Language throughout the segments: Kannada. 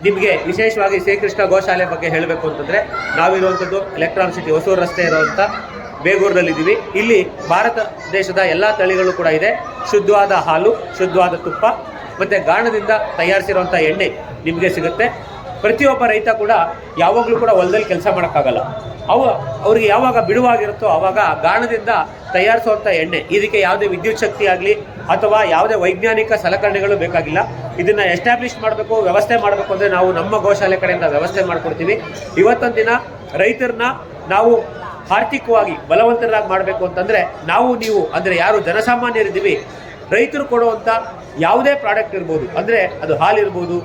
ನಿಮಗೆ ವಿಶೇಷವಾಗಿ ಶ್ರೀಕೃಷ್ಣ ಗೋಶಾಲೆ ಬಗ್ಗೆ ಹೇಳಬೇಕು ಅಂತಂದರೆ ನಾವಿರುವಂಥದ್ದು ಎಲೆಕ್ಟ್ರಾನಿಕ್ ಸಿಟಿ ಹೊಸೂರು ರಸ್ತೆ ಇರುವಂಥ ಬೇಗೂರಿನಲ್ಲಿದ್ದೀವಿ. ಇಲ್ಲಿ ಭಾರತ ದೇಶದ ಎಲ್ಲ ತಳಿಗಳು ಕೂಡ ಇದೆ. ಶುದ್ಧವಾದ ಹಾಲು, ಶುದ್ಧವಾದ ತುಪ್ಪ ಮತ್ತು ಗಾಣದಿಂದ ತಯಾರಿಸಿರುವಂಥ ಎಣ್ಣೆ ನಿಮಗೆ ಸಿಗುತ್ತೆ. ಪ್ರತಿಯೊಬ್ಬ ರೈತ ಕೂಡ ಯಾವಾಗಲೂ ಕೂಡ ಹೊಲದಲ್ಲಿ ಕೆಲಸ ಮಾಡೋಕ್ಕಾಗಲ್ಲ. ಅವ್ರಿಗೆ ಯಾವಾಗ ಬಿಡುವಾಗಿರುತ್ತೋ ಆವಾಗ ಗಾಣದಿಂದ ತಯಾರಿಸುವಂಥ ಎಣ್ಣೆ, ಇದಕ್ಕೆ ಯಾವುದೇ ವಿದ್ಯುತ್ ಶಕ್ತಿ ಆಗಲಿ ಅಥವಾ ಯಾವುದೇ ವೈಜ್ಞಾನಿಕ ಸಲಕರಣೆಗಳು ಬೇಕಾಗಿಲ್ಲ. ಇದನ್ನು ಎಸ್ಟಾಬ್ಲಿಷ್ ಮಾಡಬೇಕು, ವ್ಯವಸ್ಥೆ ಮಾಡಬೇಕು ಅಂದರೆ ನಾವು ನಮ್ಮ ಗೋಶಾಲೆ ಕಡೆಯಿಂದ ವ್ಯವಸ್ಥೆ ಮಾಡಿಕೊಡ್ತೀವಿ. ಇವತ್ತೊಂದು ದಿನ ರೈತರನ್ನ ನಾವು ಆರ್ಥಿಕವಾಗಿ ಬಲವಂತರಾಗಿ ಮಾಡಬೇಕು ಅಂತಂದರೆ ನೀವು ಅಂದರೆ ಯಾರು ಜನಸಾಮಾನ್ಯರಿದ್ದೀವಿ, ರೈತರು ಕೊಡುವಂಥ ಯಾವುದೇ ಪ್ರಾಡಕ್ಟ್ ಇರ್ಬೋದು, ಅಂದರೆ ಅದು ಹಾಲಿರ್ಬೋದು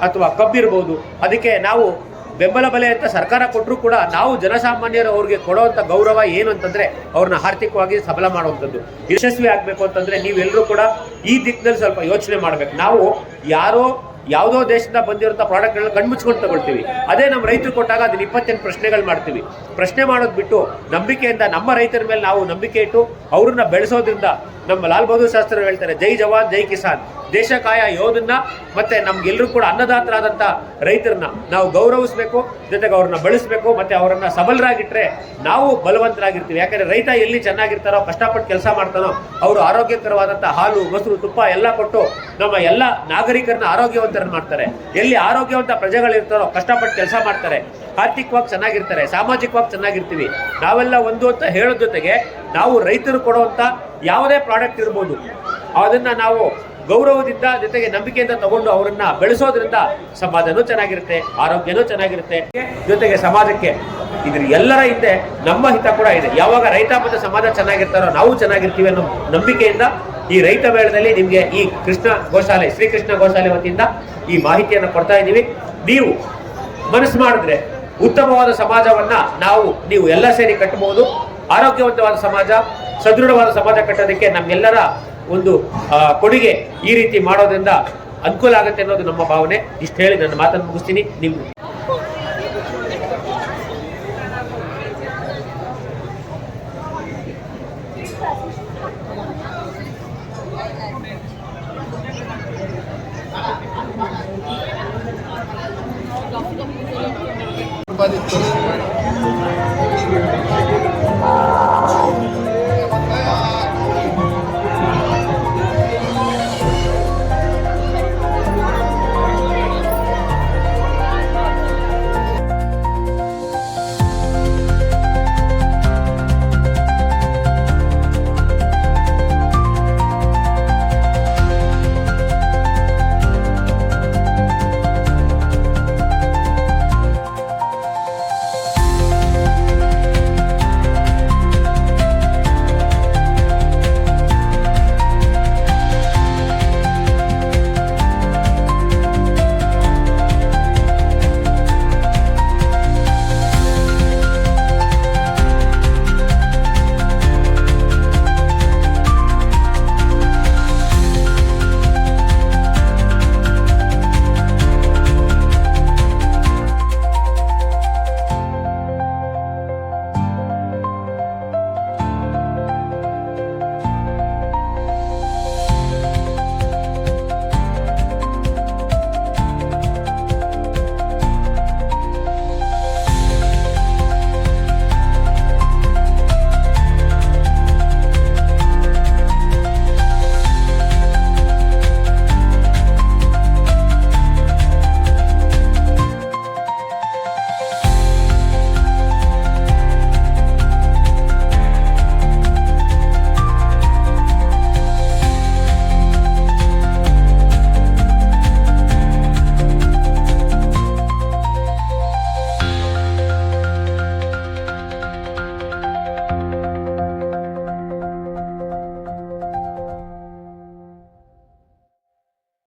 ಅಥವಾ ಕಬ್ಬಿರ್ಬೋದು, ಅದಕ್ಕೆ ನಾವು ಬೆಂಬಲ ಬೆಲೆ ಅಂತ ಸರ್ಕಾರ ಕೊಟ್ಟರೂ ಕೂಡ ನಾವು ಜನಸಾಮಾನ್ಯರು ಅವ್ರಿಗೆ ಕೊಡುವಂಥ ಗೌರವ ಏನು ಅಂತಂದರೆ ಅವ್ರನ್ನ ಆರ್ಥಿಕವಾಗಿ ಸಬಲ ಮಾಡುವಂಥದ್ದು. ಯಶಸ್ವಿ ಆಗಬೇಕು ಅಂತಂದರೆ ನೀವೆಲ್ಲರೂ ಕೂಡ ಈ ದಿಕ್ಕಿನಲ್ಲಿ ಸ್ವಲ್ಪ ಯೋಚನೆ ಮಾಡಬೇಕು. ನಾವು ಯಾವುದೋ ದೇಶದಿಂದ ಬಂದಿರೋಂಥ ಪ್ರಾಡಕ್ಟ್ಗಳನ್ನ ಕಣ್ಮುಚ್ಕೊಂಡು ತಗೊಳ್ತೀವಿ. ಅದೇ ನಮ್ಮ ರೈತರು ಕೊಟ್ಟಾಗ ಅದನ್ನ 28 ಪ್ರಶ್ನೆಗಳು ಮಾಡ್ತೀವಿ. ಪ್ರಶ್ನೆ ಮಾಡೋದು ಬಿಟ್ಟು ನಂಬಿಕೆಯಿಂದ ನಮ್ಮ ರೈತರ ಮೇಲೆ ನಾವು ನಂಬಿಕೆ ಇಟ್ಟು ಅವ್ರನ್ನ ಬೆಳೆಸೋದ್ರಿಂದ ನಮ್ಮ ಲಾಲ್ ಬಹದ್ದೂರ್ ಶಾಸ್ತ್ರಿ ಹೇಳ್ತಾರೆ, ಜೈ ಜವಾನ್ ಜೈ ಕಿಸಾನ್, ದೇಶ ಕಾಯ ಯೋಧನ್ನ ಮತ್ತು ನಮ್ಗೆಲ್ಲರೂ ಕೂಡ ಅನ್ನದಾತರಾದಂಥ ರೈತರನ್ನ ನಾವು ಗೌರವಿಸಬೇಕು, ಜೊತೆಗೆ ಅವ್ರನ್ನ ಬೆಳೆಸಬೇಕು ಮತ್ತು ಅವರನ್ನು ಸಬಲರಾಗಿಟ್ಟರೆ ನಾವು ಬಲವಂತರಾಗಿರ್ತೀವಿ. ಯಾಕಂದರೆ ರೈತ ಎಲ್ಲಿ ಚೆನ್ನಾಗಿರ್ತಾರೋ, ಕಷ್ಟಪಟ್ಟು ಕೆಲಸ ಮಾಡ್ತಾನೋ, ಅವರು ಆರೋಗ್ಯಕರವಾದಂಥ ಹಾಲು, ಮೊಸರು, ತುಪ್ಪ ಎಲ್ಲ ಕೊಟ್ಟು ನಮ್ಮ ಎಲ್ಲ ನಾಗರಿಕರನ್ನ ಆರೋಗ್ಯವಂತರನ್ನು ಮಾಡ್ತಾರೆ. ಎಲ್ಲಿ ಆರೋಗ್ಯವಂತ ಪ್ರಜೆಗಳಿರ್ತಾರೋ ಕಷ್ಟಪಟ್ಟು ಕೆಲಸ ಮಾಡ್ತಾರೆ, ಆರ್ಥಿಕವಾಗಿ ಚೆನ್ನಾಗಿರ್ತಾರೆ, ಸಾಮಾಜಿಕವಾಗಿ ಚೆನ್ನಾಗಿರ್ತೀವಿ. ನಾವೆಲ್ಲ ಒಂದು ಅಂತ ಹೇಳೋದ್ ಜೊತೆಗೆ ನಾವು ರೈತರು ಕೊಡುವಂಥ ಯಾವುದೇ ಪ್ರಾಡಕ್ಟ್ ಇರ್ಬೋದು ಅದನ್ನು ನಾವು ಗೌರವದಿಂದ ಜೊತೆಗೆ ನಂಬಿಕೆಯಿಂದ ತಗೊಂಡು ಅವರನ್ನ ಬೆಳೆಸೋದ್ರಿಂದ ಸಮಾಜನೂ ಚೆನ್ನಾಗಿರುತ್ತೆ, ಆರೋಗ್ಯನೂ ಚೆನ್ನಾಗಿರುತ್ತೆ, ಜೊತೆಗೆ ಸಮಾಜಕ್ಕೆ ಇದ್ರ ಎಲ್ಲರ ಹಿಂದೆ ನಮ್ಮ ಹಿತ ಕೂಡ ಇದೆ. ಯಾವಾಗ ರೈತ ಮತ್ತು ಸಮಾಜ ಚೆನ್ನಾಗಿರ್ತಾರೋ ನಾವು ಚೆನ್ನಾಗಿರ್ತೀವಿ ಅನ್ನೋ ನಂಬಿಕೆಯಿಂದ ಈ ರೈತ ಮೇಳದಲ್ಲಿ ನಿಮಗೆ ಈ ಶ್ರೀಕೃಷ್ಣ ಗೋಶಾಲೆ ವತಿಯಿಂದ ಈ ಮಾಹಿತಿಯನ್ನು ಕೊಡ್ತಾ ಇದ್ದೀವಿ. ನೀವು ಮನಸ್ಸು ಮಾಡಿದ್ರೆ ಉತ್ತಮವಾದ ಸಮಾಜವನ್ನ ನೀವು ಎಲ್ಲ ಸೇರಿ ಕಟ್ಟಬಹುದು. ಆರೋಗ್ಯವಂತವಾದ ಸಮಾಜ, ಸದೃಢವಾದ ಸಮಾಜ ಕಟ್ಟೋದಕ್ಕೆ ನಮ್ಮೆಲ್ಲರ ಒಂದು ಕೊಡುಗೆ ಈ ರೀತಿ ಮಾಡೋದ್ರಿಂದ ಅನುಕೂಲ ಆಗುತ್ತೆ ಅನ್ನೋದು ನಮ್ಮ ಭಾವನೆ. ಇಷ್ಟು ಹೇಳಿ ನನ್ನ ಮಾತನ್ನು ಮುಗಿಸ್ತೀನಿ. ನಿಮ್ಮ